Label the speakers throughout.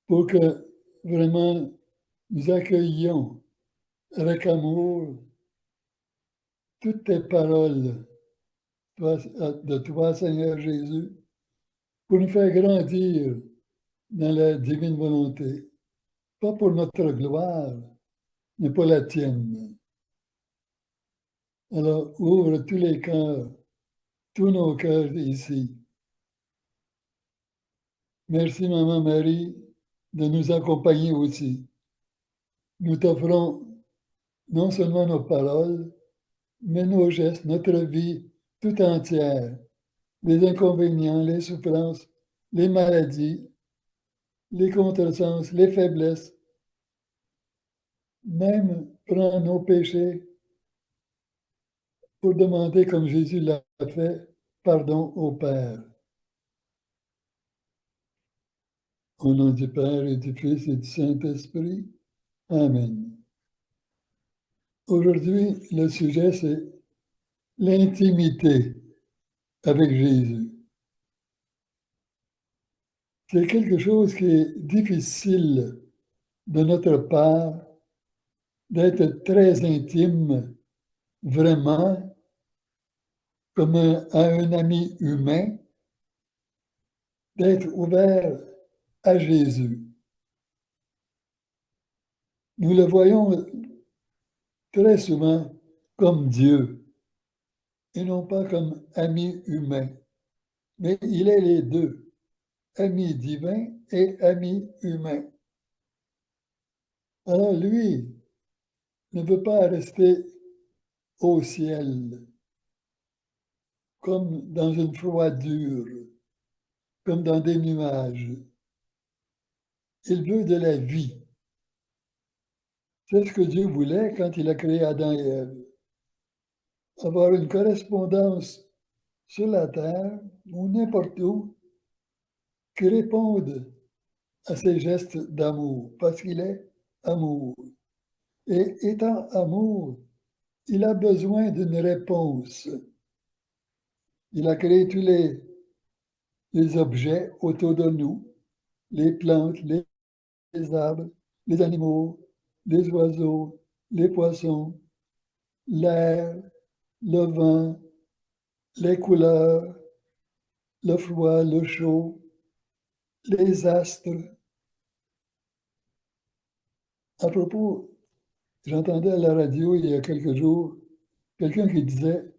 Speaker 1: pour que vraiment nous accueillions avec amour toutes tes paroles de toi, Seigneur Jésus, pour nous faire grandir dans la divine volonté, pas pour notre gloire, mais pour la tienne. Alors, ouvre tous les cœurs, tous nos cœurs ici. Merci, Maman Marie, de nous accompagner aussi. Nous t'offrons non seulement nos paroles, mais nos gestes, notre vie tout entière, les inconvénients, les souffrances, les maladies, les contresens, les faiblesses, même prendre nos péchés pour demander, comme Jésus l'a fait, pardon au Père. Au nom du Père et du Fils et du Saint-Esprit. Amen. Aujourd'hui, le sujet, c'est l'intimité avec Jésus. C'est quelque chose qui est difficile de notre part d'être très intime, vraiment, comme à un ami humain, d'être ouvert à Jésus. Nous le voyons très souvent comme Dieu et non pas comme ami humain. Mais il est les deux, ami divin et ami humain. Alors lui ne veut pas rester au ciel, comme dans une froidure, comme dans des nuages. Il veut de la vie. C'est ce que Dieu voulait quand il a créé Adam et Ève. Avoir une correspondance sur la terre ou n'importe où qui réponde à ses gestes d'amour, parce qu'il est amour. Et étant amour, il a besoin d'une réponse. Il a créé tous les objets autour de nous, les plantes, les arbres, les animaux, les oiseaux, les poissons, l'air, le vent, les couleurs, le froid, le chaud, les astres. À propos, j'entendais à la radio il y a quelques jours quelqu'un qui disait,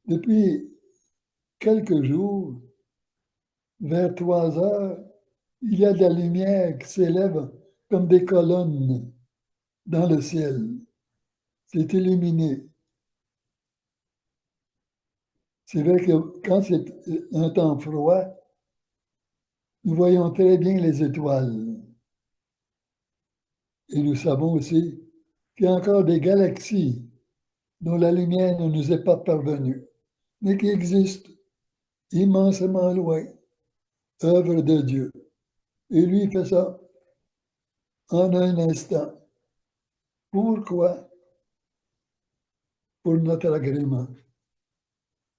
Speaker 1: depuis quelques jours, vers 3 heures, il y a de la lumière qui s'élève comme des colonnes dans le ciel. C'est illuminé. C'est vrai que quand c'est un temps froid, nous voyons très bien les étoiles. Et nous savons aussi qu'il y a encore des galaxies dont la lumière ne nous est pas parvenue, mais qui existent immensément loin, œuvre de Dieu. Et lui il fait ça en un instant. Pourquoi? Pour notre agrément,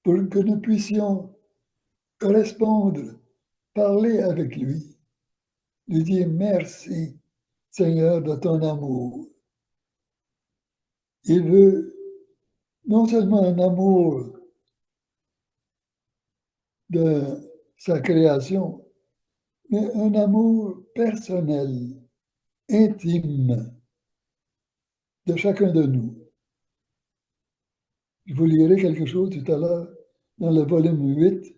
Speaker 1: pour que nous puissions correspondre, parler avec lui, lui dire merci, Seigneur, de ton amour. Il veut non seulement un amour de sa création, mais un amour personnel, intime de chacun de nous. Je vous lirai quelque chose tout à l'heure dans le volume 8,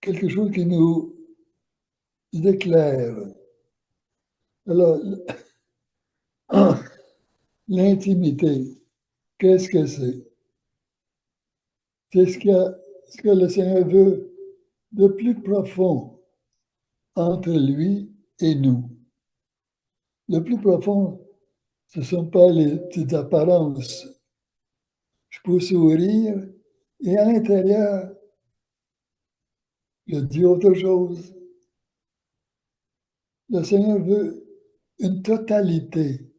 Speaker 1: quelque chose qui nous éclaire. Alors, l'intimité, qu'est-ce que c'est? C'est ce que le Seigneur veut de plus profond entre lui et nous. Le plus profond, ce ne sont pas les petites apparences. Je peux sourire et à l'intérieur, je dis autre chose. Le Seigneur veut une totalité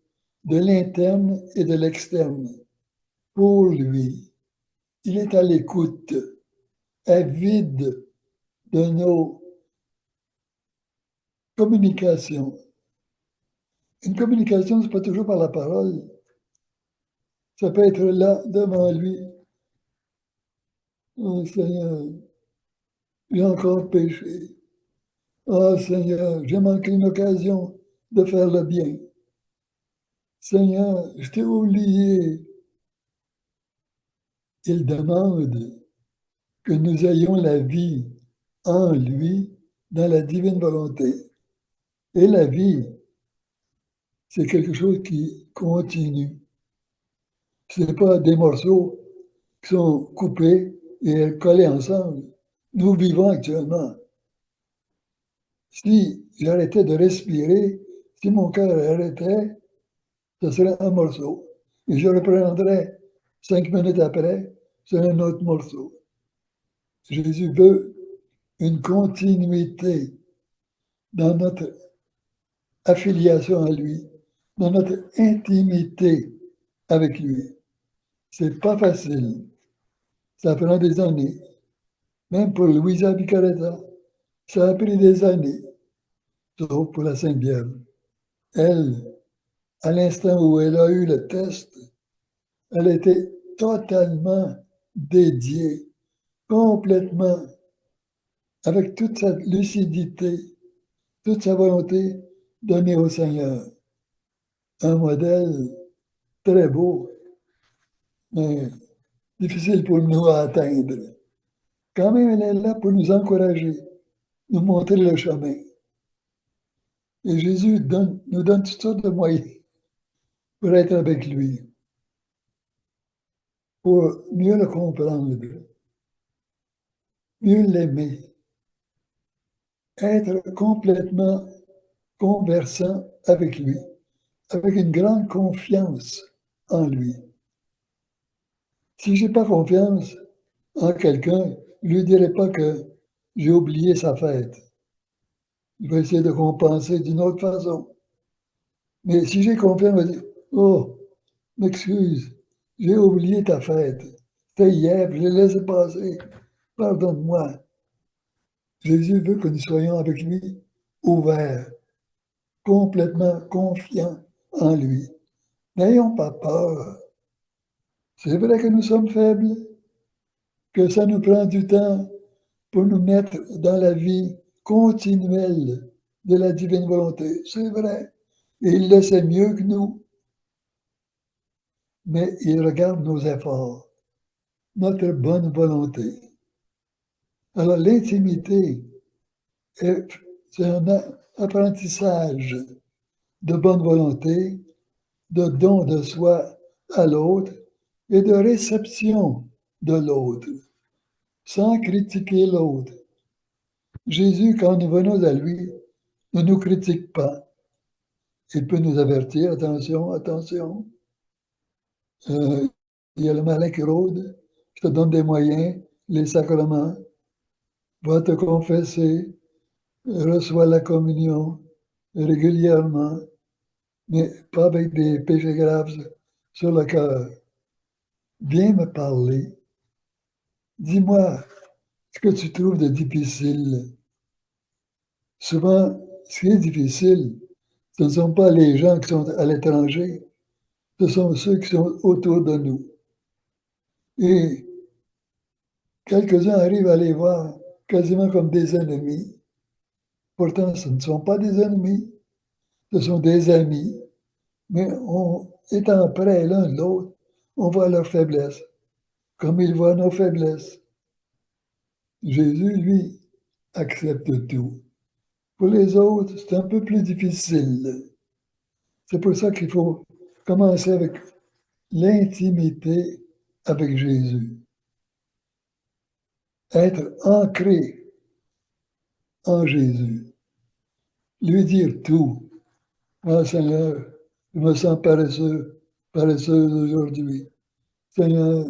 Speaker 1: de l'interne et de l'externe pour lui. Il est à l'écoute, avide de nos communication. Une communication, ce n'est pas toujours par la parole. Ça peut être là, devant lui. Oh Seigneur, j'ai encore péché. Oh Seigneur, j'ai manqué une occasion de faire le bien. Seigneur, je t'ai oublié. Il demande que nous ayons la vie en lui, dans la divine volonté. Et la vie, c'est quelque chose qui continue. Ce n'est pas des morceaux qui sont coupés et collés ensemble. Nous vivons actuellement. Si j'arrêtais de respirer, si mon cœur arrêtait, ce serait un morceau. Et je reprendrais 5 minutes après, c'est un autre morceau. Jésus veut une continuité dans notre affiliation à lui, dans notre intimité avec lui. C'est pas facile. Ça prend des années. Même pour Louisa Picaretta, ça a pris des années, sauf pour la Sainte Vierge. Elle, à l'instant où elle a eu le test, elle était totalement dédiée, complètement, avec toute sa lucidité, toute sa volonté donnée au Seigneur. Un modèle très beau, mais difficile pour nous à atteindre. Quand même, elle est là pour nous encourager, nous montrer le chemin. Et Jésus nous donne toutes sortes de moyens pour être avec lui, pour mieux le comprendre, mieux l'aimer, être complètement conversant avec lui, avec une grande confiance en lui. Si je n'ai pas confiance en quelqu'un, je ne lui dirai pas que j'ai oublié sa fête. Je vais essayer de compenser d'une autre façon. Mais si j'ai confiance, je vais dire, oh, m'excuse, j'ai oublié ta fête. C'était hier, je l'ai laissé passer. Pardonne-moi. Jésus veut que nous soyons avec lui ouverts, complètement confiants en lui. N'ayons pas peur. C'est vrai que nous sommes faibles, que ça nous prend du temps pour nous mettre dans la vie continuelle de la divine volonté. C'est vrai. Et il le sait mieux que nous. Mais il regarde nos efforts, notre bonne volonté. Alors l'intimité, c'est un apprentissage de bonne volonté, de don de soi à l'autre et de réception de l'autre, sans critiquer l'autre. Jésus, quand nous venons à lui, ne nous critique pas. Il peut nous avertir, attention, attention. Il y a le malin qui rôde, je te donne des moyens, les sacrements, va te confesser, reçois la communion régulièrement, mais pas avec des péchés graves sur le cœur. Viens me parler. Dis-moi ce que tu trouves de difficile. Souvent, ce qui est difficile, ce ne sont pas les gens qui sont à l'étranger, ce sont ceux qui sont autour de nous. Et quelques-uns arrivent à les voir quasiment comme des ennemis. Pourtant, ce ne sont pas des ennemis, ce sont des amis. Mais étant près l'un de l'autre, on voit leurs faiblesses, comme ils voient nos faiblesses. Jésus, lui, accepte tout. Pour les autres, c'est un peu plus difficile. C'est pour ça qu'il faut commencer avec l'intimité avec Jésus. Être ancré en Jésus. Lui dire tout. Ah Seigneur, je me sens paresseux, paresseuse aujourd'hui. Seigneur,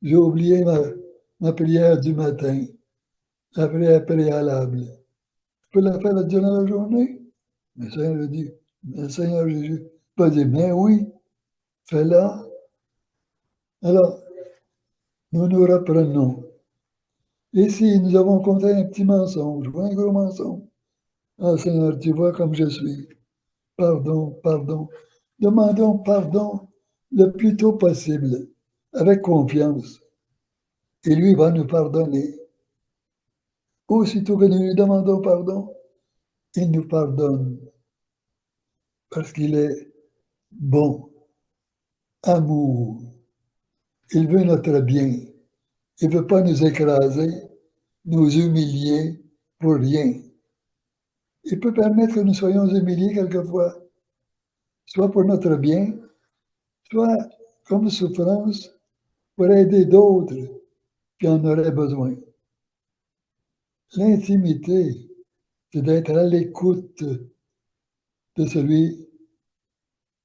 Speaker 1: j'ai oublié ma prière du matin, la prière préalable. Je peux la faire durant la journée? Le Seigneur dit, le Seigneur Jésus va dire, mais oui, fais-la. Alors, nous nous reprenons. Et si nous avons compté un petit mensonge ou un gros mensonge, Ah Seigneur, tu vois comme je suis. Pardon, pardon. Demandons pardon le plus tôt possible, avec confiance. Et lui va nous pardonner. Aussitôt que nous lui demandons pardon, il nous pardonne parce qu'il est bon, amour. Il veut notre bien. Il ne veut pas nous écraser, nous humilier pour rien. Il peut permettre que nous soyons humiliés quelquefois, soit pour notre bien, soit comme souffrance pour aider d'autres qui en auraient besoin. L'intimité, c'est d'être à l'écoute de celui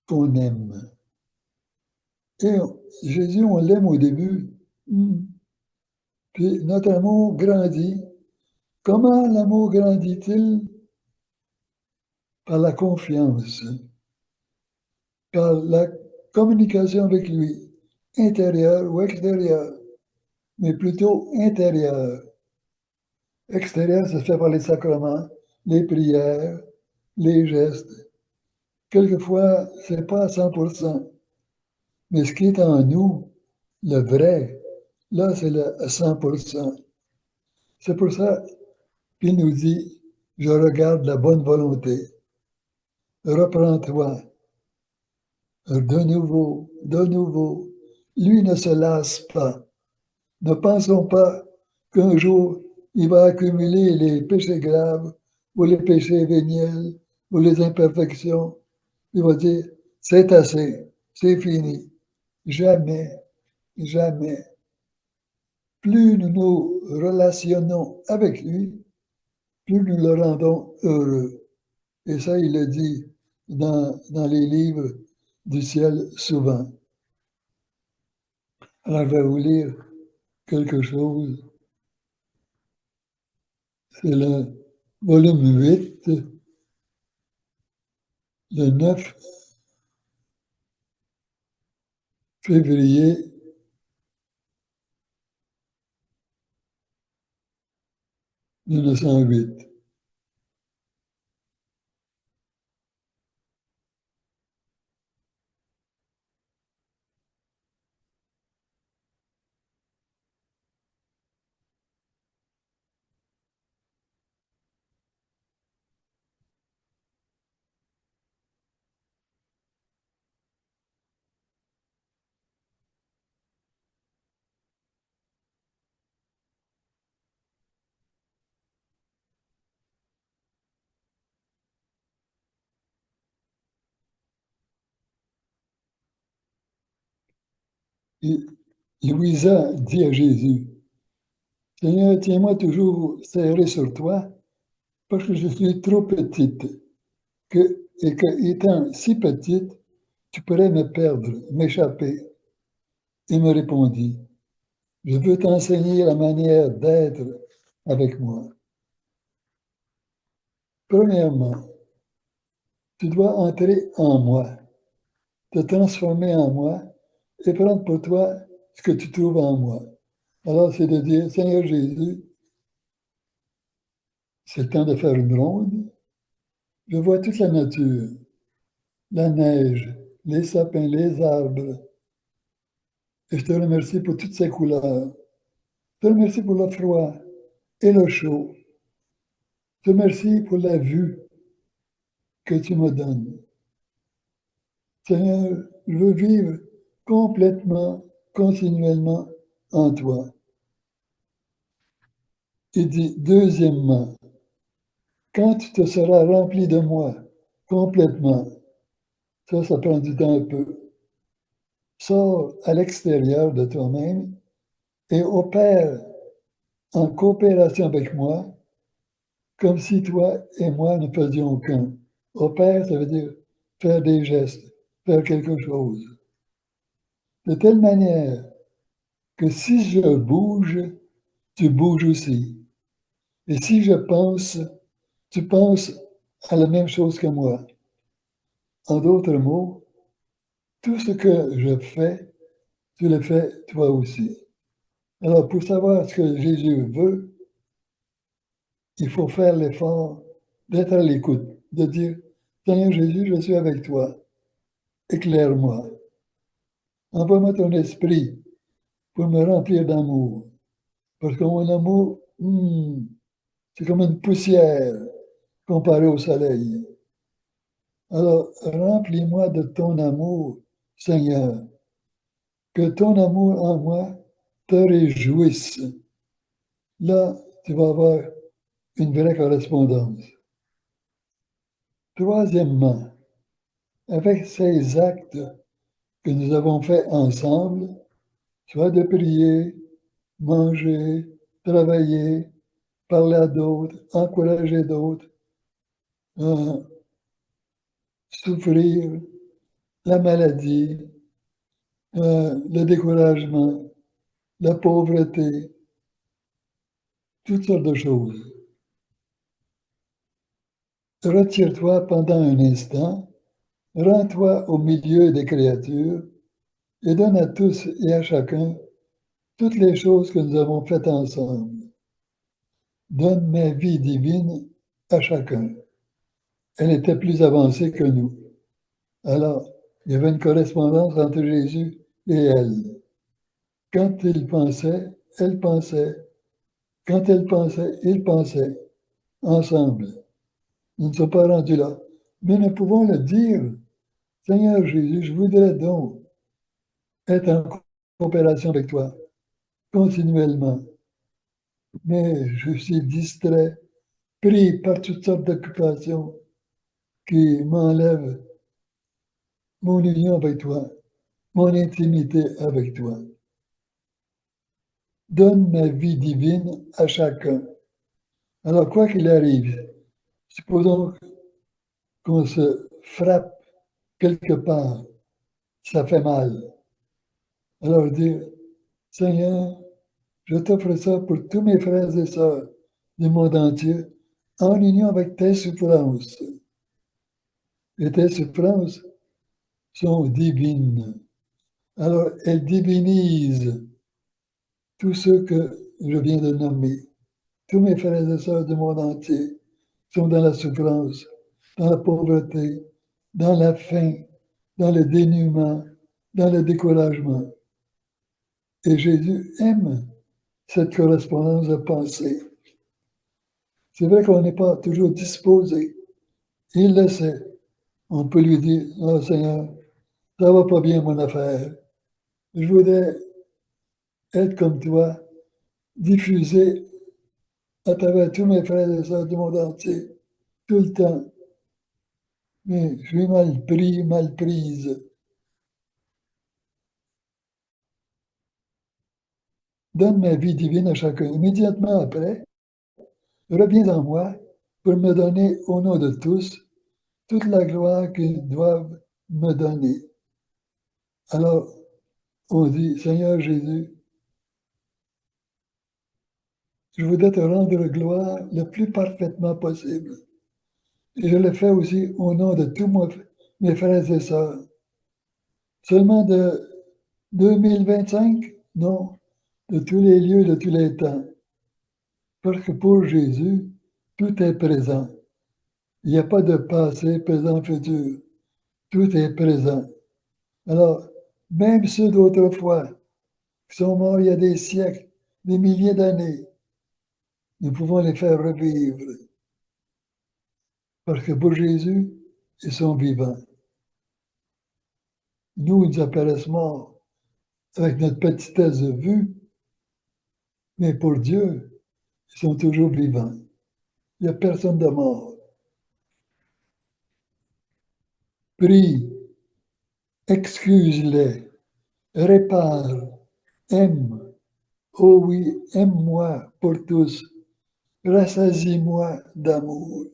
Speaker 1: qu'on aime. Et Jésus, on l'aime au début, puis notre amour grandit. Comment l'amour grandit-il? Par la confiance, par la communication avec lui, intérieure ou extérieure, mais plutôt intérieure. Extérieure, ça se fait par les sacrements, les prières, les gestes. Quelquefois, ce n'est pas à 100%, mais ce qui est en nous, le vrai, là, c'est le 100%. C'est pour ça qu'il nous dit, je regarde la bonne volonté. Reprends-toi, de nouveau, de nouveau. Lui ne se lasse pas. Ne pensons pas qu'un jour, il va accumuler les péchés graves ou les péchés véniels ou les imperfections. Il va dire, c'est assez, c'est fini. Jamais, jamais. Plus nous nous relationnons avec lui, plus nous le rendons heureux. Et ça, il le dit dans les livres du ciel souvent. Alors, je vais vous lire quelque chose. C'est le volume 8, le 9 février 1908. Louisa dit à Jésus, Seigneur, tiens-moi toujours serré sur toi, parce que je suis trop petite, et que, étant si petite, tu pourrais me perdre, m'échapper. Il me répondit, je veux t'enseigner la manière d'être avec moi. Premièrement, tu dois entrer en moi, te transformer en moi et prendre pour toi ce que tu trouves en moi. Alors, c'est de dire, Seigneur Jésus, c'est le temps de faire une ronde. Je vois toute la nature, la neige, les sapins, les arbres. Et je te remercie pour toutes ces couleurs. Je te remercie pour le froid et le chaud. Je te remercie pour la vue que tu me donnes. Seigneur, je veux vivre complètement, continuellement en toi. Il dit, deuxièmement, quand tu te seras rempli de moi complètement, ça prend du temps un peu, sors à l'extérieur de toi-même et opère en coopération avec moi, comme si toi et moi ne faisions qu'un. Opère, ça veut dire faire des gestes, faire quelque chose. De telle manière que si je bouge, tu bouges aussi. Et si je pense, tu penses à la même chose que moi. En d'autres mots, tout ce que je fais, tu le fais toi aussi. Alors, pour savoir ce que Jésus veut, il faut faire l'effort d'être à l'écoute, de dire, Seigneur Jésus, je suis avec toi, éclaire-moi, envoie-moi ton esprit pour me remplir d'amour. Parce que mon amour, c'est comme une poussière comparée au soleil. Alors, remplis-moi de ton amour, Seigneur, que ton amour en moi te réjouisse. Là, tu vas avoir une vraie correspondance. Troisièmement, avec ces actes que nous avons faits ensemble, soit de prier, manger, travailler, parler à d'autres, encourager d'autres, euh, souffrir, la maladie, le découragement, la pauvreté, toutes sortes de choses. Retire-toi pendant un instant, rends-toi au milieu des créatures et donne à tous et à chacun toutes les choses que nous avons faites ensemble. Donne ma vie divine à chacun. Elle était plus avancée que nous. Alors, il y avait une correspondance entre Jésus et elle. Quand il pensait, elle pensait. Quand elle pensait, il pensait. Ensemble. Nous ne sommes pas rendus là. Mais nous pouvons le dire. Seigneur Jésus, je voudrais donc être en coopération avec toi continuellement. Mais je suis distrait, pris par toutes sortes d'occupations qui m'enlèvent mon union avec toi, mon intimité avec toi. Donne ma vie divine à chacun. Alors, quoi qu'il arrive, supposons qu'on se frappe quelque part, ça fait mal. Alors dire, Seigneur, je t'offre ça pour tous mes frères et sœurs du monde entier, en union avec tes souffrances. Et tes souffrances sont divines. Alors, elles divinisent tous ceux que je viens de nommer. Tous mes frères et sœurs du monde entier sont dans la souffrance, dans la pauvreté, dans la faim, dans le dénuement, dans le découragement. Et Jésus aime cette correspondance de pensée. C'est vrai qu'on n'est pas toujours disposé. Il le sait. On peut lui dire, oh Seigneur, ça va pas bien mon affaire. Je voudrais être comme toi, diffuser à travers tous mes frères et sœurs du monde entier, tout le temps. Mais je suis mal pris, mal prise. Donne ma vie divine à chacun. Immédiatement après, reviens en moi pour me donner au nom de tous toute la gloire qu'ils doivent me donner. Alors, on dit, Seigneur Jésus, je voudrais te rendre gloire le plus parfaitement possible. Et je le fais aussi au nom de tous mes frères et sœurs. Seulement de 2025? Non, de tous les lieux, de tous les temps. Parce que pour Jésus, tout est présent. Il n'y a pas de passé, présent, futur. Tout est présent. Alors, même ceux d'autrefois, qui sont morts il y a des siècles, des milliers d'années, nous pouvons les faire revivre. Parce que pour Jésus, ils sont vivants. Nous, ils apparaissent morts avec notre petitesse de vue, mais pour Dieu, ils sont toujours vivants. Il n'y a personne de mort. Prie, excuse-les, répare, aime. Oh oui, aime-moi pour tous. Rassasie-moi d'amour.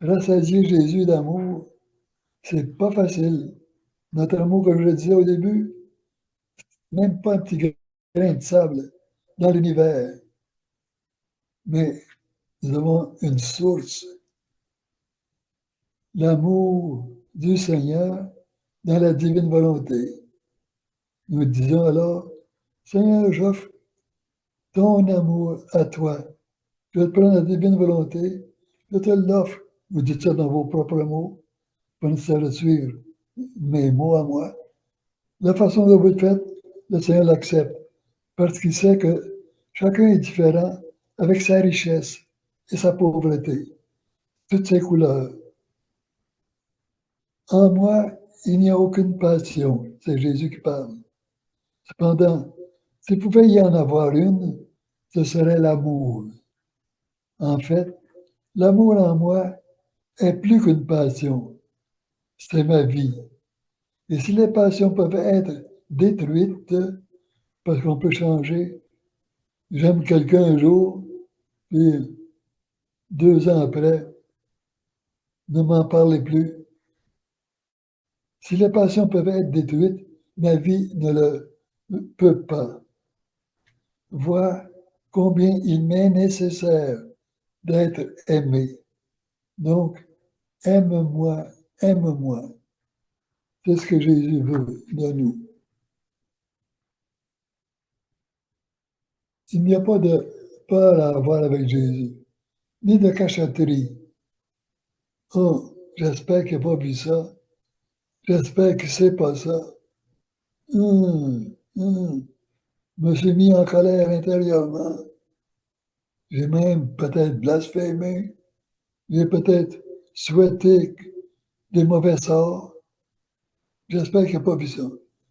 Speaker 1: Rassasier Jésus d'amour, c'est pas facile. Notre amour, comme je le disais au début, même pas un petit grain de sable dans l'univers. Mais nous avons une source, l'amour du Seigneur dans la divine volonté. Nous disons alors, Seigneur, j'offre ton amour à toi. Je te prends la divine volonté je te l'offre. Vous dites ça dans vos propres mots, pas nécessaire de suivre mes mots à moi. La façon dont vous le faites, le Seigneur l'accepte, parce qu'il sait que chacun est différent avec sa richesse et sa pauvreté, toutes ses couleurs. En moi, il n'y a aucune passion, c'est Jésus qui parle. Cependant, s'il pouvait y en avoir une, ce serait l'amour. En fait, l'amour en moi est plus qu'une passion, c'est ma vie. Et si les passions peuvent être détruites, parce qu'on peut changer, j'aime quelqu'un un jour, puis 2 ans après, ne m'en parlez plus. Si les passions peuvent être détruites, ma vie ne le peut pas. Vois combien il m'est nécessaire d'être aimé. Donc, aime-moi, aime-moi. C'est ce que Jésus veut de nous. Il n'y a pas de peur à avoir avec Jésus, ni de cachotterie. Oh, j'espère qu'il n'a pas vu ça. J'espère qu'il ne sait pas ça. Me suis mis en colère intérieurement. J'ai même peut-être blasphémé. J'ai peut-être souhaité des mauvais sorts. J'espère qu'il n'a pas vu ça.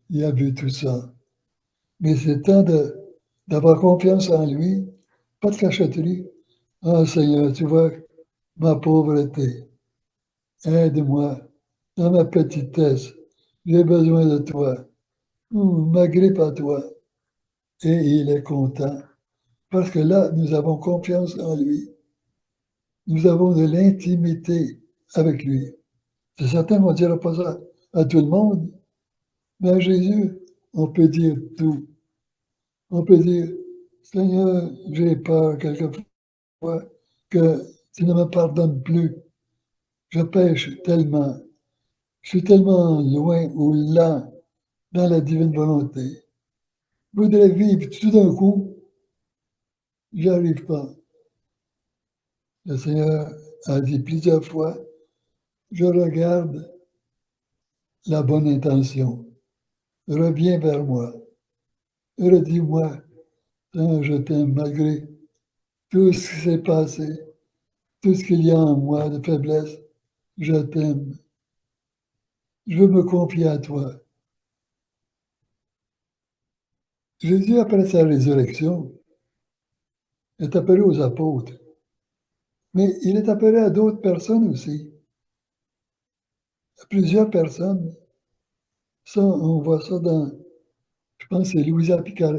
Speaker 1: Il a vu tout ça. Mais c'est temps d'avoir confiance en lui. Pas de cachotterie. Ah, Seigneur, tu vois ma pauvreté. Aide-moi dans ma petitesse. J'ai besoin de toi. M'agrippe à toi. Et il est content. Parce que là, nous avons confiance en lui. Nous avons de l'intimité avec lui. C'est certain qu'on ne dira pas ça à tout le monde, mais à Jésus, on peut dire tout. On peut dire, Seigneur, j'ai peur quelquefois que tu ne me pardonnes plus. Je pêche tellement. Je suis tellement loin ou lent dans la divine volonté. Je voudrais vivre tout d'un coup, j'y arrive pas. Le Seigneur a dit plusieurs fois, je regarde la bonne intention. Reviens vers moi. Redis-moi, je t'aime malgré tout ce qui s'est passé, tout ce qu'il y a en moi de faiblesse. Je t'aime. Je veux me confier à toi. Jésus, après sa résurrection, est appelé aux apôtres, mais il est appelé à d'autres personnes aussi, à plusieurs personnes. Ça, on voit ça dans, je pense, c'est Louisa Picard,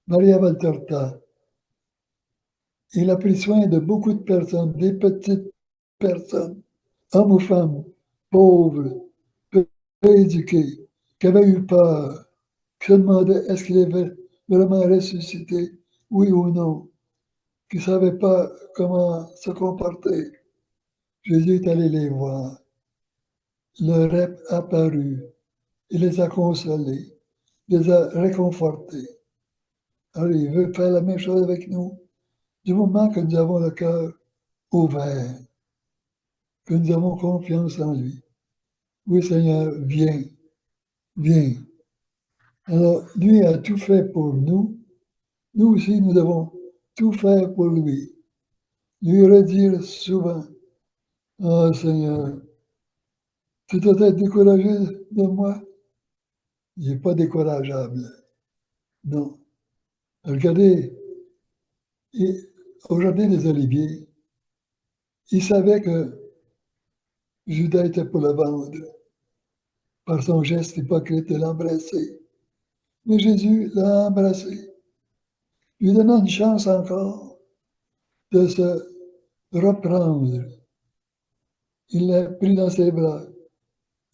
Speaker 1: Maria Valtorta. Il a pris soin de beaucoup de personnes, des petites personnes, hommes ou femmes, pauvres, peu éduqués, qui avaient eu peur, qui se demandaient est-ce qu'il avait vraiment ressuscité, oui ou non, qui ne savaient pas comment se comporter. Jésus est allé les voir, leur est apparu, il les a consolés, les a réconfortés. Alors il veut faire la même chose avec nous, du moment que nous avons le cœur ouvert, que nous avons confiance en lui. Oui, Seigneur, viens, viens. Alors, lui a tout fait pour nous. Nous aussi, nous devons tout faire pour lui. Lui redire souvent, ah Seigneur, tu dois être découragé de moi. Il n'est pas décourageable. Non. Regardez, au jardin des Oliviers, il savait que Judas était pour le vendre par son geste hypocrite de l'embrasser. Mais Jésus l'a embrassé, lui donnant une chance encore de se reprendre. Il l'a pris dans ses bras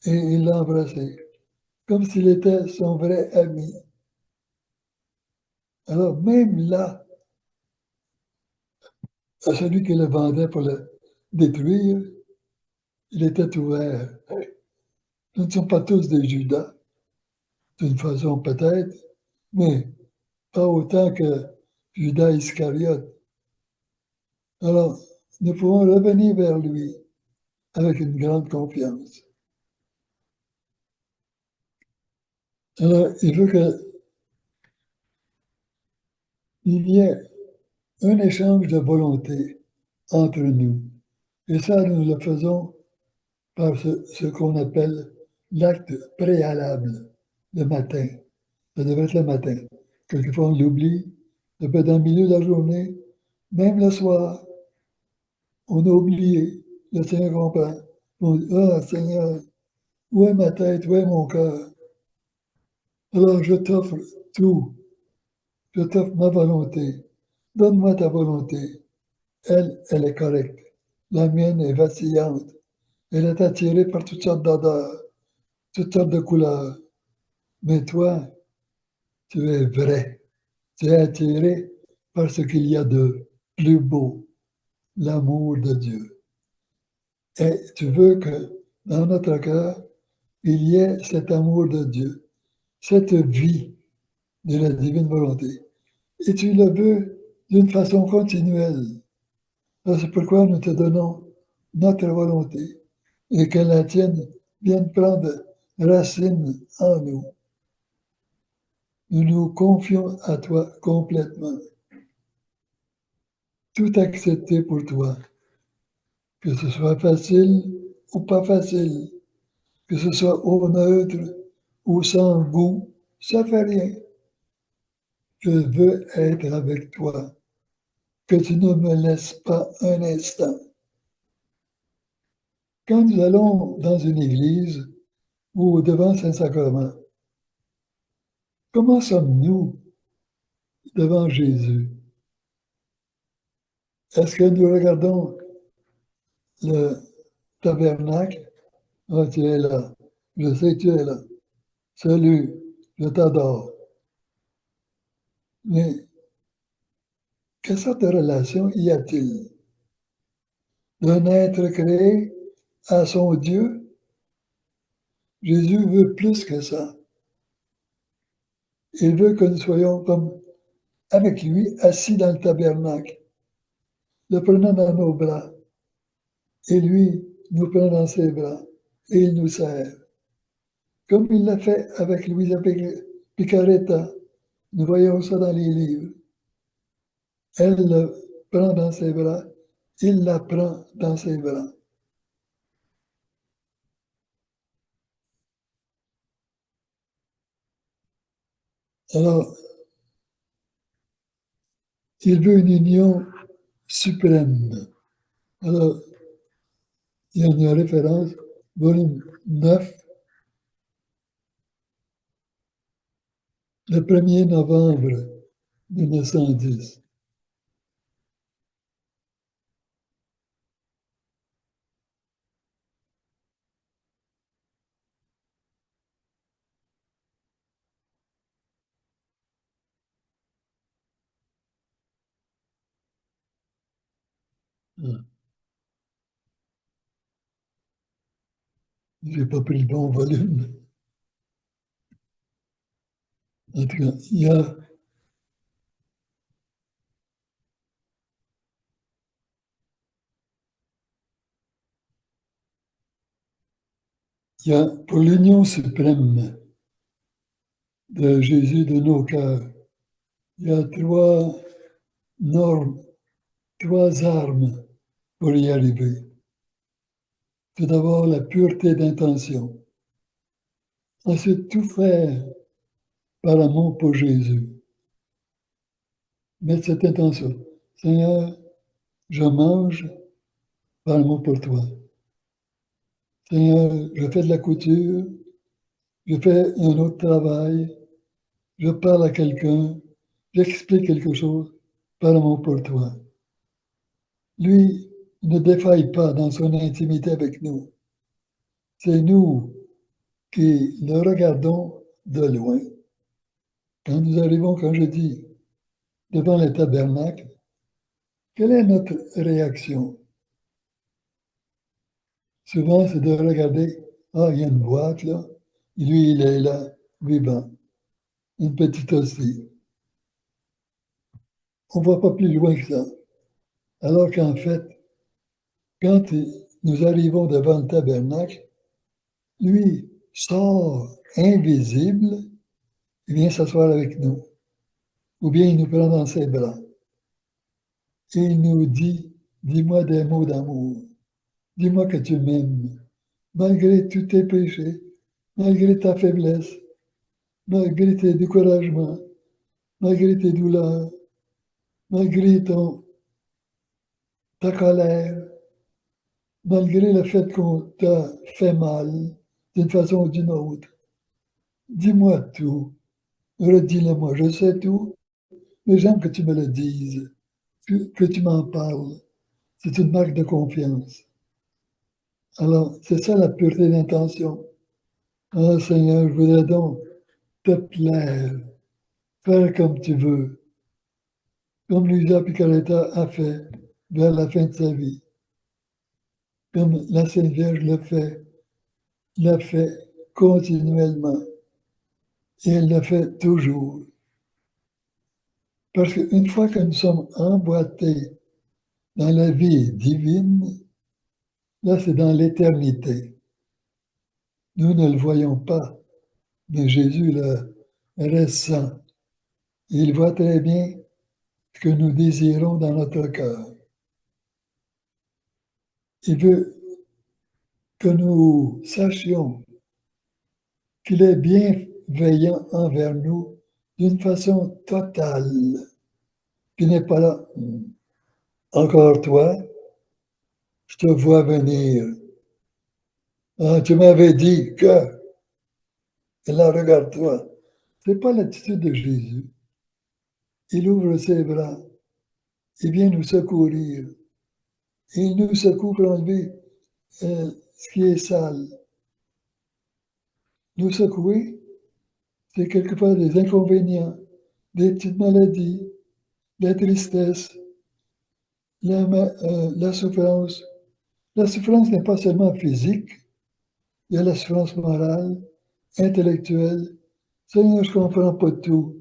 Speaker 1: et il l'a embrassé, comme s'il était son vrai ami. Alors même là, à celui qui le vendait pour le détruire, il était ouvert. Nous ne sommes pas tous des Judas, d'une façon peut-être, mais pas autant que Judas Iscariote. Alors, nous pouvons revenir vers lui avec une grande confiance. Alors, il veut qu'il y ait un échange de volonté entre nous. Et ça, nous le faisons par ce qu'on appelle l'acte préalable le matin. Ça devrait être le matin. Quelquefois, on l'oublie. Ça peut être dans le milieu de la journée. Même le soir, on a oublié. Le Seigneur comprend. On dit, ah, Seigneur, où est ma tête, où est mon cœur? Alors, je t'offre tout. Je t'offre ma volonté. Donne-moi ta volonté. Elle est correcte. La mienne est vacillante. Elle est attirée par toutes sortes d'odeurs, toutes sortes de couleurs. Mais toi, tu es vrai. Tu es attiré par ce qu'il y a de plus beau, l'amour de Dieu. Et tu veux que dans notre cœur, il y ait cet amour de Dieu, cette vie de la divine volonté. Et tu le veux d'une façon continuelle. C'est pourquoi nous te donnons notre volonté et que la tienne vienne prendre racine en nous. Nous nous confions à toi complètement. Tout accepter pour toi, que ce soit facile ou pas facile, que ce soit au neutre ou sans goût, ça fait rien. Je veux être avec toi, que tu ne me laisses pas un instant. Quand nous allons dans une église ou devant Saint-Sacrement, comment sommes-nous devant Jésus? Est-ce que nous regardons le tabernacle? Ah, tu es là. Je sais que tu es là. Salut, je t'adore. Mais quelle sorte de relation y a-t-il? D'un être créé à son Dieu? Jésus veut plus que ça. Il veut que nous soyons comme avec lui, assis dans le tabernacle, le prenant dans nos bras, et lui nous prend dans ses bras, et il nous serre. Comme il l'a fait avec Luisa Picaretta, nous voyons ça dans les livres. Elle le prend dans ses bras, il la prend dans ses bras. Alors, il veut une union suprême. Alors, il y a une référence, volume 9, le 1er novembre 1910. Je n'ai pas pris le bon volume. En tout cas, il y a pour l'union suprême de Jésus de nos cœurs, il y a trois normes, trois armes pour y arriver. Tout d'abord, la pureté d'intention. Ensuite, tout faire par amour pour Jésus. Mettre cette intention. Seigneur, je mange par amour pour toi. Seigneur, je fais de la couture, je fais un autre travail, je parle à quelqu'un, j'explique quelque chose par amour pour toi. Lui ne défaille pas dans son intimité avec nous. C'est nous qui le regardons de loin. Quand nous arrivons, quand je dis, devant le tabernacle, quelle est notre réaction? Souvent, c'est de regarder, ah, il y a une boîte là, et lui, il est là, vivant, une petite hostie. On ne voit pas plus loin que ça. Alors qu'en fait, quand nous arrivons devant le tabernacle, lui sort invisible, il vient s'asseoir avec nous, ou bien il nous prend dans ses bras et il nous dit, dis-moi des mots d'amour, dis-moi que tu m'aimes, malgré tous tes péchés, malgré ta faiblesse, malgré tes découragements, malgré tes douleurs, malgré ta colère, malgré le fait qu'on t'a fait mal d'une façon ou d'une autre. Dis-moi tout, redis-le-moi, je sais tout, mais j'aime que tu me le dises, que tu m'en parles. C'est une marque de confiance. Alors, c'est ça la pureté d'intention. Ah Seigneur, je voudrais donc te plaire, faire comme tu veux, comme Luisa Picaretta a fait vers la fin de sa vie, comme la Sainte Vierge l'a fait continuellement, et elle le fait toujours. Parce qu'une fois que nous sommes emboîtés dans la vie divine, là c'est dans l'éternité. Nous ne le voyons pas, mais Jésus le ressent. Il voit très bien ce que nous désirons dans notre cœur. Il veut que nous sachions qu'il est bienveillant envers nous d'une façon totale, qu'il n'est pas là. Encore toi, je te vois venir. Ah, tu m'avais dit que, et là, regarde-toi. Ce n'est pas l'attitude de Jésus. Il ouvre ses bras, il vient nous secourir. Il nous secoue pour enlever ce qui est sale. Nous secouer, c'est quelquefois des inconvénients, des petites maladies, la tristesse, la souffrance. La souffrance n'est pas seulement physique, il y a la souffrance morale, intellectuelle. Seigneur, je ne comprends pas tout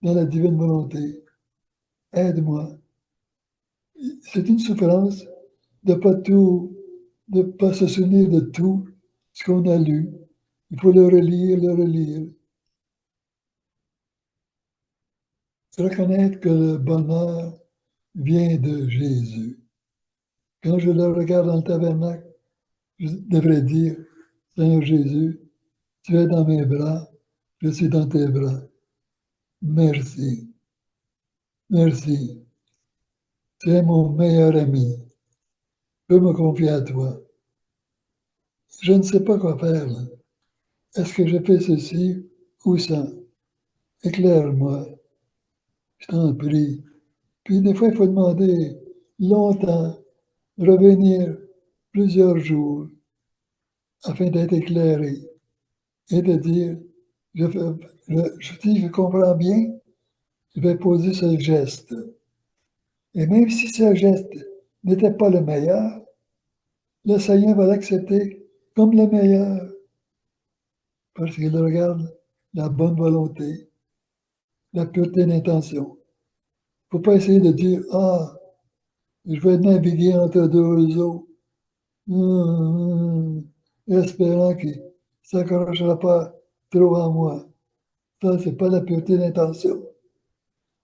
Speaker 1: dans la divine volonté. Aide-moi. C'est une souffrance de pas tout, de pas se souvenir de tout ce qu'on a lu. Il faut le relire, le relire. Reconnaître que le bonheur vient de Jésus. Quand je le regarde dans le tabernacle, je devrais dire, Seigneur Jésus, tu es dans mes bras, je suis dans tes bras. Merci, merci. Tu es mon meilleur ami. Je peux me confier à toi. Je ne sais pas quoi faire, là. Est-ce que je fais ceci ou ça? Éclaire-moi, je t'en prie. Puis des fois, il faut demander longtemps, revenir plusieurs jours afin d'être éclairé et de dire, je, si je comprends bien, je vais poser ce geste. Et même si ce geste n'était pas le meilleur, le Seigneur va l'accepter comme le meilleur parce qu'il regarde la bonne volonté, la pureté d'intention. Il ne faut pas essayer de dire, ah, je vais naviguer entre deux eaux, hum, espérant qu'il ne s'accrochera pas trop à moi. Ça, ce n'est pas la pureté d'intention.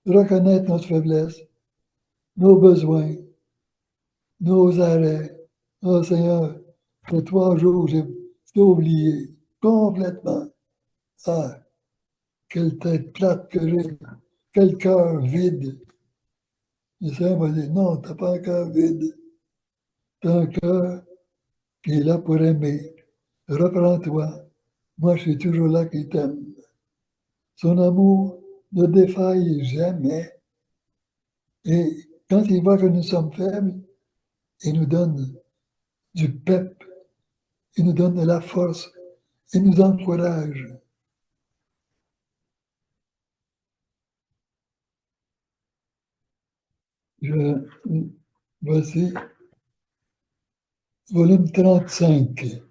Speaker 1: Reconnaître notre faiblesse, nos besoins, nos arrêts. Oh Seigneur, pour 3 jours, j'ai tout oublié complètement. Ah, quelle tête plate que j'ai, quel cœur vide. Le Seigneur m'a dit, non, tu n'as pas un cœur vide, tu as un cœur qui est là pour aimer. Reprends-toi. Moi, je suis toujours là qui t'aime. Son amour ne défaille jamais. Et quand il voit que nous sommes faibles, il nous donne du pep, il nous donne de la force, il nous encourage. Je, voici, volume 35,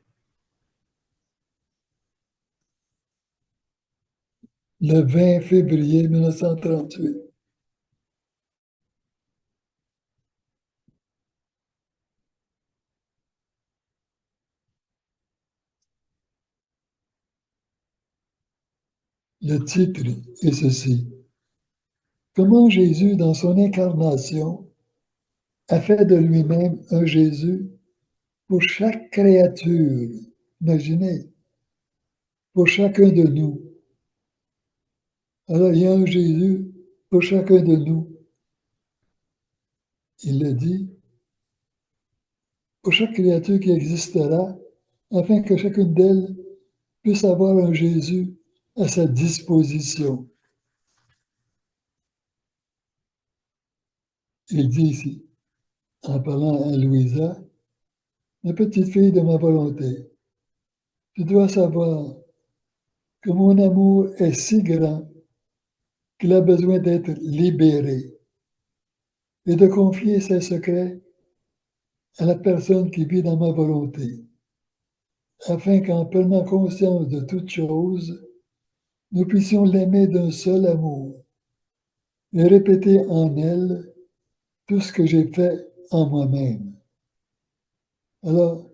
Speaker 1: le 20 février 1938. Le titre est ceci: Comment Jésus, dans son incarnation, a fait de lui-même un Jésus pour chaque créature. Imaginez, pour chacun de nous. Alors, il y a un Jésus pour chacun de nous. Il le dit, pour chaque créature qui existera, afin que chacune d'elles puisse avoir un Jésus à sa disposition. Il dit ici, en parlant à Louisa, ma petite fille de ma volonté, tu dois savoir que mon amour est si grand qu'il a besoin d'être libéré et de confier ses secrets à la personne qui vit dans ma volonté, afin qu'en prenant conscience de toutes choses, nous puissions l'aimer d'un seul amour et répéter en elle tout ce que j'ai fait en moi-même. Alors,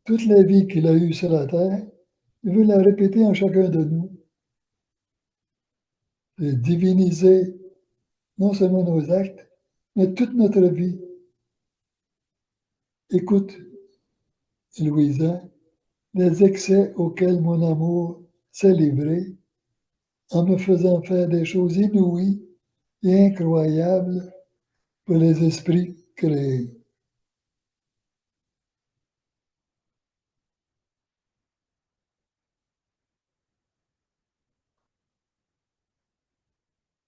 Speaker 1: toute la vie qu'il a eue sur la terre, il veut la répéter en chacun de nous et diviniser non seulement nos actes, mais toute notre vie. Écoute, Louisa, les excès auxquels mon amour s'est livré en me faisant faire des choses inouïes et incroyables pour les esprits créés.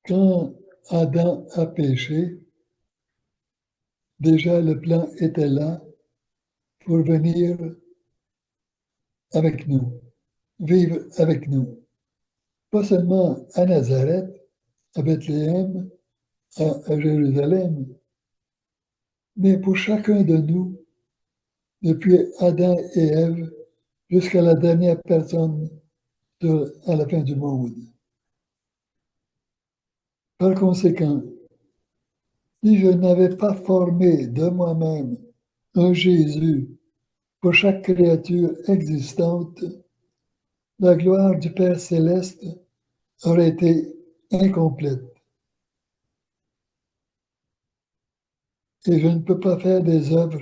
Speaker 1: Quand Adam a péché, déjà le plan était là pour venir avec nous, vivre avec nous. Pas seulement à Nazareth, à Bethléem, à Jérusalem, mais pour chacun de nous, depuis Adam et Ève jusqu'à la dernière personne à la fin du monde. Par conséquent, si je n'avais pas formé de moi-même un Jésus pour chaque créature existante, la gloire du Père céleste aurait été incomplète. Et je ne peux pas faire des œuvres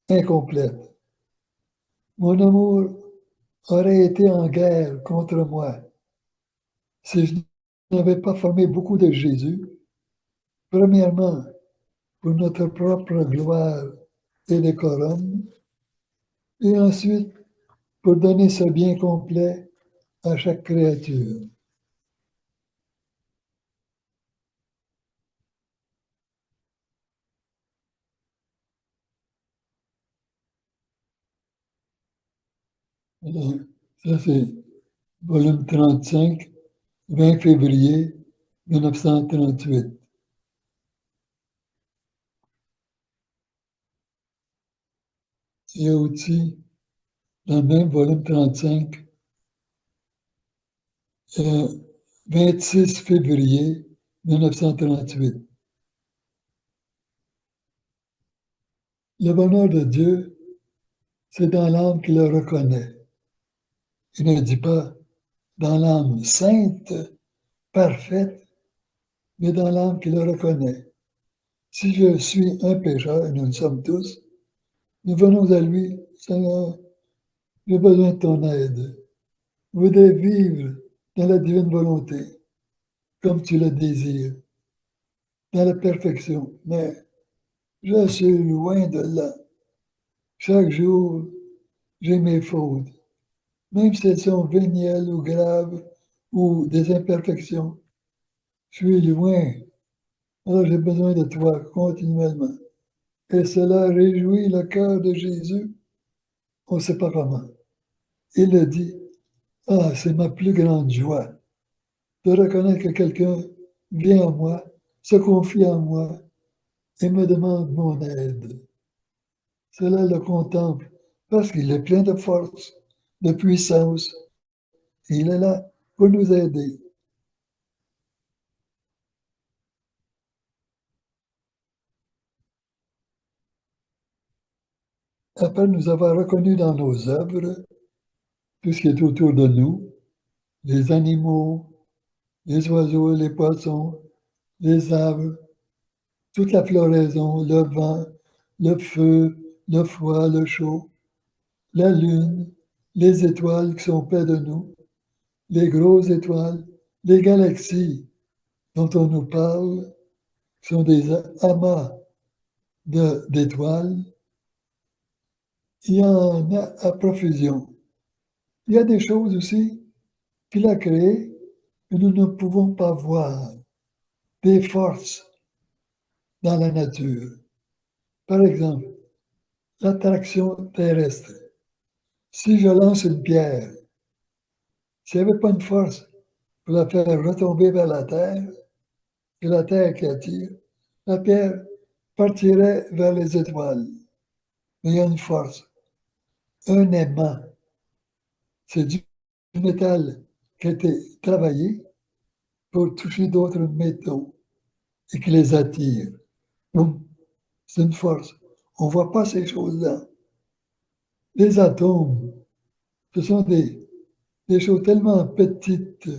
Speaker 1: incomplètes. Mon amour aurait été en guerre contre moi si je n'avais pas formé beaucoup de Jésus, premièrement pour notre propre gloire et décorum, et ensuite pour donner ce bien complet à chaque créature. Alors, ça c'est volume 35, 20 février 1938. Il y a aussi, dans le même volume 35, 26 février 1938. Le bonheur de Dieu, c'est dans l'âme qui le reconnaît. Il ne dit pas dans l'âme sainte, parfaite, mais dans l'âme qui le reconnaît. Si je suis un pécheur, et nous le sommes tous, nous venons à lui, Seigneur, j'ai besoin de ton aide. Je voudrais vivre dans la divine volonté, comme tu le désires, dans la perfection. Mais je suis loin de là. Chaque jour, j'ai mes fautes, même si elles sont vénielles ou graves ou des imperfections. Je suis loin. Alors j'ai besoin de toi continuellement. Et cela réjouit le cœur de Jésus. On ne sait pas comment. Il le dit, ah, c'est ma plus grande joie de reconnaître que quelqu'un vient à moi, se confie en moi et me demande mon aide. Cela le contemple parce qu'il est plein de force, de puissance. Il est là pour nous aider. Après nous avoir reconnus dans nos œuvres tout ce qui est autour de nous, les animaux, les oiseaux, les poissons, les arbres, toute la floraison, le vent, le feu, le froid, le chaud, la lune, les étoiles qui sont près de nous, les grosses étoiles, les galaxies dont on nous parle, qui sont des amas d'étoiles. Il y en a à profusion. Il y a des choses aussi qu'il a créées que nous ne pouvons pas voir, des forces dans la nature. Par exemple, l'attraction terrestre. Si je lance une pierre, s'il n'y avait pas une force pour la faire retomber vers la terre, c'est la terre qui attire, la pierre partirait vers les étoiles. Mais il y a une force, un aimant. C'est du métal qui a été travaillé pour toucher d'autres métaux et qui les attire. Donc, c'est une force. On ne voit pas ces choses-là. Les atomes, ce sont des choses tellement petites,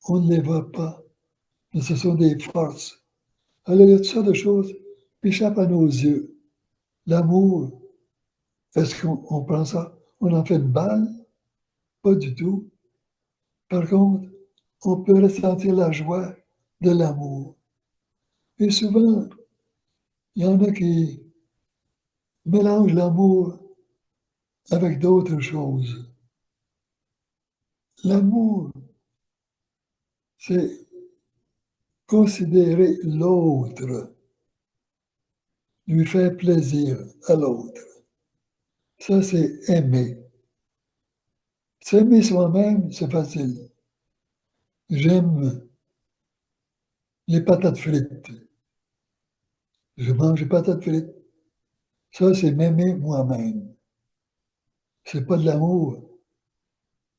Speaker 1: on ne les voit pas, mais ce sont des forces. Alors, il y a toutes sortes de choses qui échappent à nos yeux. L'amour, est-ce qu'on prend ça? On en fait une balle? Pas du tout. Par contre, on peut ressentir la joie de l'amour. Et souvent, il y en a qui mélangent l'amour avec d'autres choses. L'amour, c'est considérer l'autre, lui faire plaisir à l'autre. Ça, c'est aimer. S'aimer soi-même, c'est facile. J'aime les patates frites. Je mange des patates frites. Ça, c'est m'aimer moi-même. C'est pas de l'amour.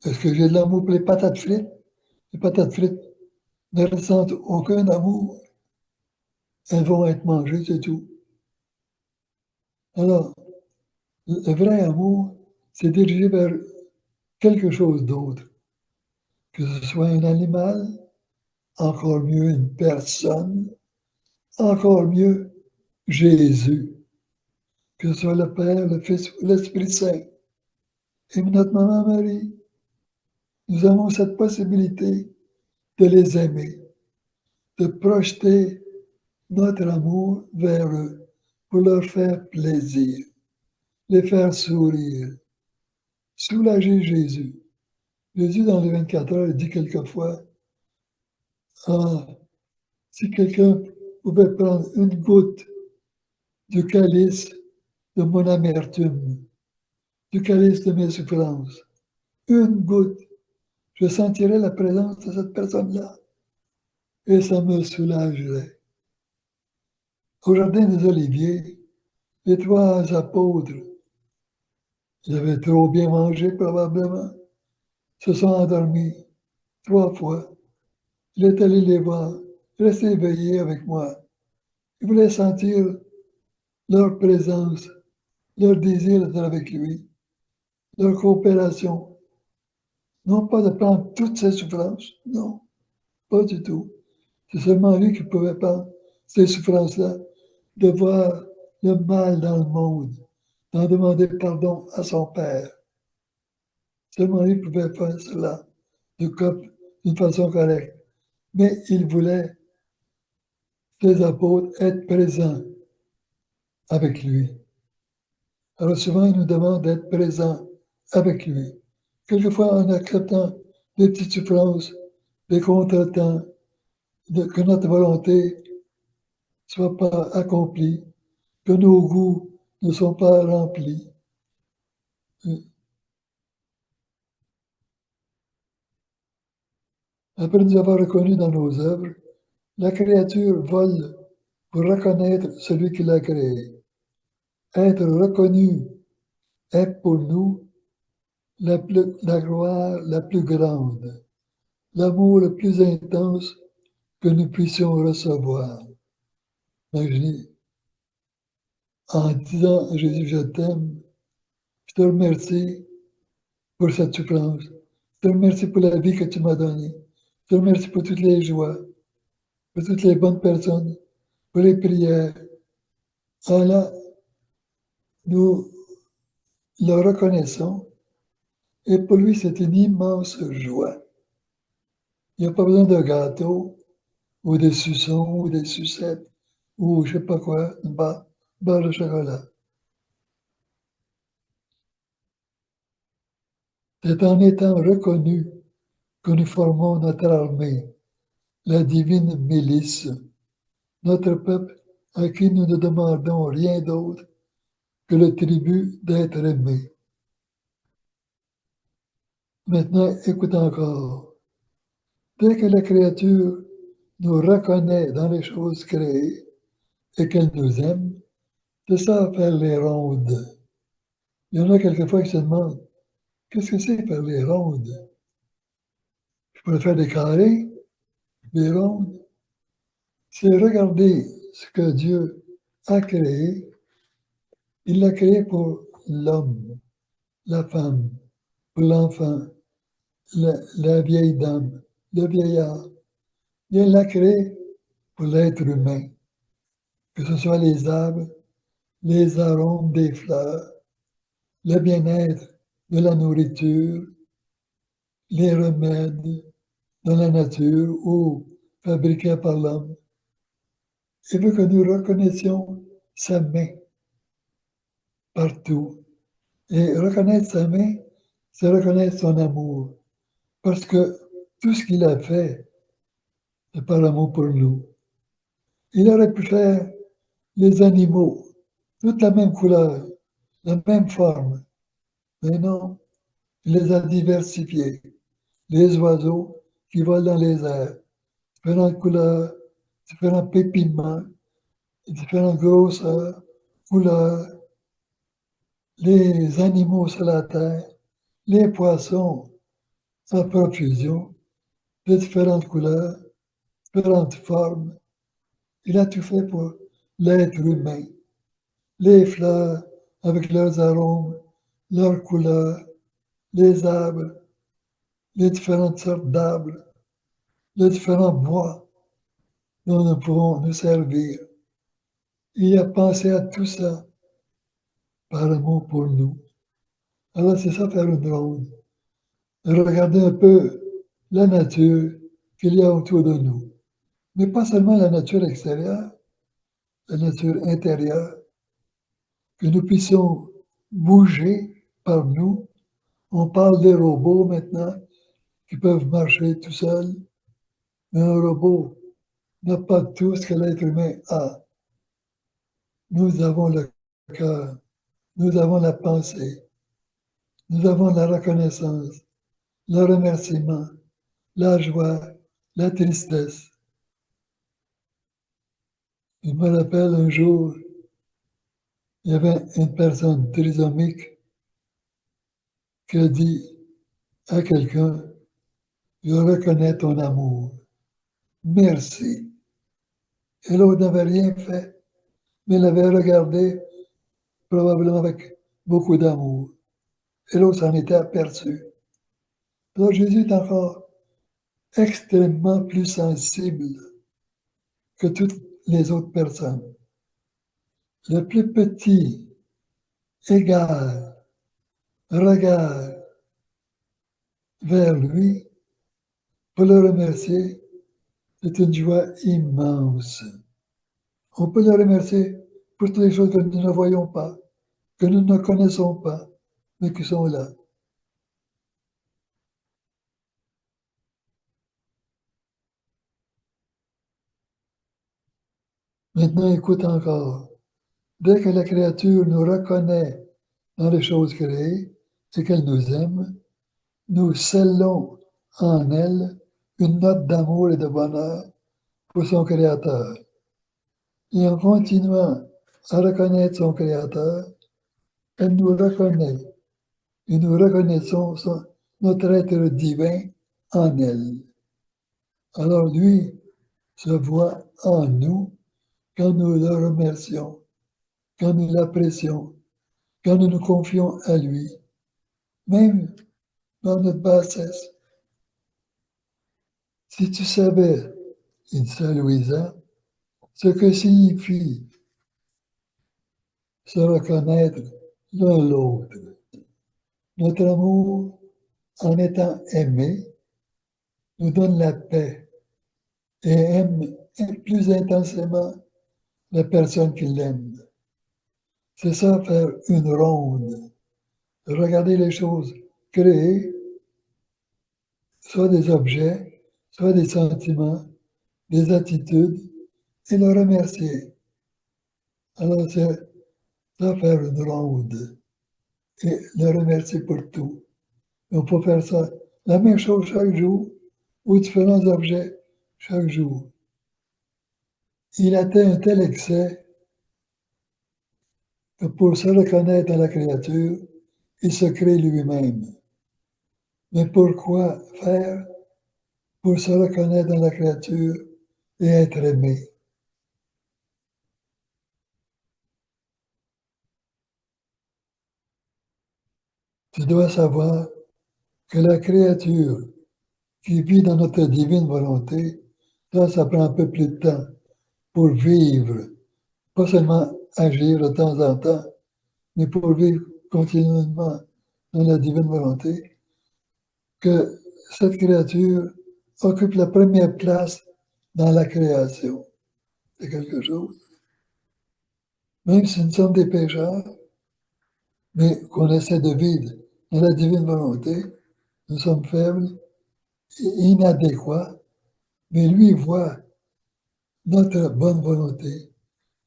Speaker 1: Est-ce que j'ai de l'amour pour les patates frites? Les patates frites ne ressentent aucun amour. Elles vont être mangées, c'est tout. Alors, le vrai amour, c'est dirigé vers quelque chose d'autre. Que ce soit un animal, encore mieux une personne, encore mieux Jésus. Que ce soit le Père, le Fils ou l'Esprit Saint. Et notre maman Marie, nous avons cette possibilité de les aimer, de projeter notre amour vers eux pour leur faire plaisir, les faire sourire, soulager Jésus. Jésus, dans les 24 heures, dit quelquefois, ah, si quelqu'un pouvait prendre une goutte du calice de mon amertume, du calice de mes souffrances, une goutte, je sentirais la présence de cette personne-là et ça me soulagerait. Au jardin des Oliviers, les trois apôtres, ils avaient trop bien mangé probablement, se sont endormis 3 fois. Il est allé les voir, restez éveillés avec moi. Il voulait sentir leur présence, leur désir d'être avec lui, leur coopération. Non pas de prendre toutes ses souffrances, non, pas du tout. C'est seulement lui qui pouvait prendre ces souffrances-là, de voir le mal dans le monde, d'en demander pardon à son Père. Seulement lui pouvait faire cela d'une façon correcte. Mais il voulait, les apôtres, être présents avec lui. Alors souvent, il nous demande d'être présents avec lui. Quelquefois, en acceptant des petites souffrances, des contretemps, que notre volonté ne soit pas accomplie, que nos goûts ne sont pas remplis. Après nous avoir reconnus dans nos œuvres, la créature vole pour reconnaître celui qui l'a créé. Être reconnu est pour nous la gloire la plus grande, l'amour le plus intense que nous puissions recevoir. Imaginez, en disant à Jésus, je t'aime, je te remercie pour cette souffrance, je te remercie pour la vie que tu m'as donnée, Je te remercie pour toutes les joies, pour toutes les bonnes personnes, pour les prières. Allah, nous le reconnaissons et pour lui, c'est une immense joie. Il n'y a pas besoin de gâteau ou de suçons ou de sucettes ou je sais pas quoi, une barre de chocolat. C'est en étant reconnu que nous formons notre armée, la divine milice, notre peuple à qui nous ne demandons rien d'autre que le tribut d'être aimé. Maintenant, écoute encore. Dès que la créature nous reconnaît dans les choses créées et qu'elle nous aime, c'est ça faire les rondes. Il y en a quelquefois qui se demandent qu'est-ce que c'est faire les rondes? Je pourrais faire des carrés, des rondes. C'est regarder ce que Dieu a créé. Il l'a créé pour l'homme, la femme, pour l'enfant, la vieille dame, le vieillard. Il l'a créé pour l'être humain, que ce soit les arbres, les arômes des fleurs, le bien-être de la nourriture, les remèdes dans la nature ou fabriqués par l'homme. Il veut que nous reconnaissions sa main partout. Et reconnaître sa main, c'est reconnaître son amour. Parce que tout ce qu'il a fait, c'est par amour pour nous. Il aurait pu faire les animaux, toute la même couleur, la même forme. Mais non, il les a diversifiés. Les oiseaux qui volent dans les airs, différentes couleurs, différents pépiments, différentes grosseurs, couleurs, les animaux sur la terre, les poissons en profusion, de différentes couleurs, différentes formes. Il a tout fait pour l'être humain. Les fleurs avec leurs arômes, leurs couleurs, les arbres, les différentes sortes d'arbres, les différents bois dont nous pouvons nous servir. Il a pensé à tout ça par amour pour nous. Alors c'est ça faire une ronde. Regarder un peu la nature qu'il y a autour de nous. Mais pas seulement la nature extérieure, la nature intérieure, que nous puissions bouger par nous. On parle des robots maintenant qui peuvent marcher tout seuls, mais un robot n'a pas tout ce que l'être humain a. Nous avons le cœur, nous avons la pensée, nous avons la reconnaissance, le remerciement, la joie, la tristesse. Je me rappelle un jour, il y avait une personne trisomique qui a dit à quelqu'un, je reconnais ton amour. Merci. Et l'autre n'avait rien fait, mais l'avait regardé probablement avec beaucoup d'amour. Et l'autre s'en était aperçu. Alors Jésus est encore extrêmement plus sensible que toutes les autres personnes. Le plus petit égard, regard vers lui pour le remercier, c'est une joie immense. On peut le remercier pour toutes les choses que nous ne voyons pas, que nous ne connaissons pas, mais qui sont là. Maintenant, écoute encore. Dès que la créature nous reconnaît dans les choses créées et qu'elle nous aime, nous scellons en elle une note d'amour et de bonheur pour son Créateur. Et en continuant à reconnaître son Créateur, elle nous reconnaît et nous reconnaissons notre être divin en elle. Alors lui se voit en nous quand nous le remercions, quand nous l'apprécions, quand nous nous confions à lui, même dans notre bassesse. Si tu savais, il dit à Louisa, ce que signifie se reconnaître l'un l'autre. Notre amour, en étant aimé, nous donne la paix et aime plus intensément la personne qui l'aime. C'est ça, faire une ronde. Regarder les choses créées, soit des objets, soit des sentiments, des attitudes, et le remercier. Alors, c'est ça, faire une ronde et le remercier pour tout. On peut faire ça, la même chose chaque jour, ou différents objets chaque jour. Il atteint un tel excès que pour se reconnaître dans la créature, il se crée lui-même. Mais pourquoi faire? Pour se reconnaître dans la créature et être aimé. Tu dois savoir que la créature qui vit dans notre divine volonté, ça prend un peu plus de temps pour vivre, pas seulement agir de temps en temps, mais pour vivre continuellement dans la divine volonté, que cette créature occupe la première place dans la création. C'est quelque chose. Même si nous sommes des pécheurs, mais qu'on essaie de vivre dans la divine volonté, nous sommes faibles, inadéquats, mais lui voit notre bonne volonté,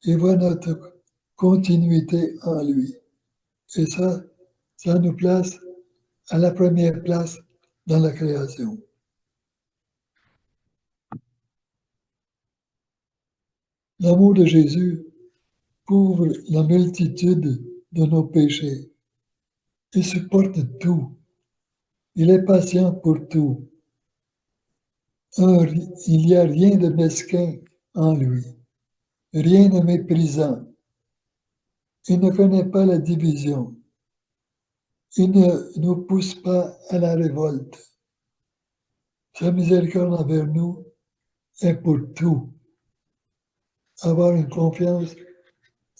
Speaker 1: il voit notre continuité en lui. Et ça nous place à la première place dans la création. L'amour de Jésus couvre la multitude de nos péchés. Il supporte tout. Il est patient pour tout. Il n'y a rien de mesquin en lui, rien de méprisant. Il ne connaît pas la division. Il ne nous pousse pas à la révolte. Sa miséricorde envers nous est pour tout. Avoir une confiance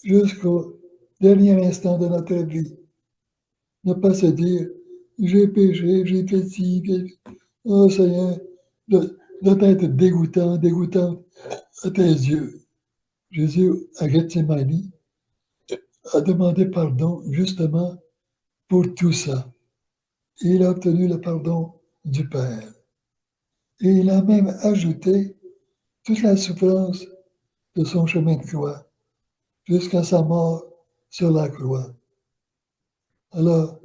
Speaker 1: jusqu'au dernier instant de notre vie. Ne pas se dire, j'ai péché, j'ai fait ci, oh Seigneur, doit être dégoûtant, dégoûtant à tes yeux. Jésus, à Gethsemane, a demandé pardon justement pour tout ça. Et il a obtenu le pardon du Père. Et il a même ajouté toute la souffrance de son chemin de croix jusqu'à sa mort sur la croix. Alors,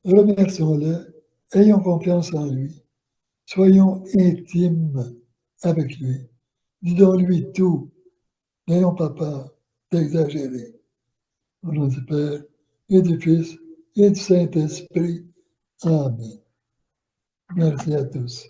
Speaker 1: remercions-le, ayons confiance en lui, soyons intimes avec lui, disons-lui tout, n'ayons pas peur d'exagérer. Au nom du Père et du Fils et du Saint-Esprit. Amen. Merci à tous.